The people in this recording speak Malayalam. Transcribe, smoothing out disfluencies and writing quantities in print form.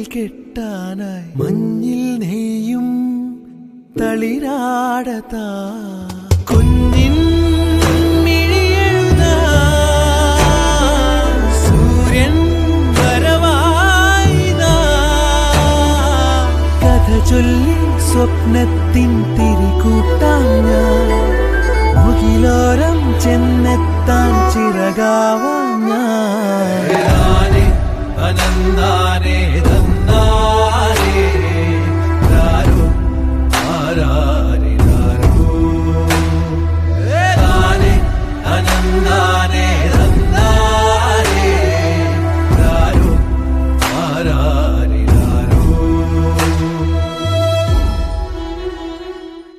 കെട്ടാനായി മഞ്ഞിൽ നെയ്യും തളിരാടതാ കുഞ്ഞിൻ മിഴിയെഴുതാ സൂര്യൻ വരവായിതാ കഥ ചൊല്ലി സ്വപ്നത്തിൻ തിരികൂട്ടാൻ ഞാൻ മുകിലോരം ചെന്നെത്താൻ ചിറകാവാൻ ഞാൻ അനന്താനേ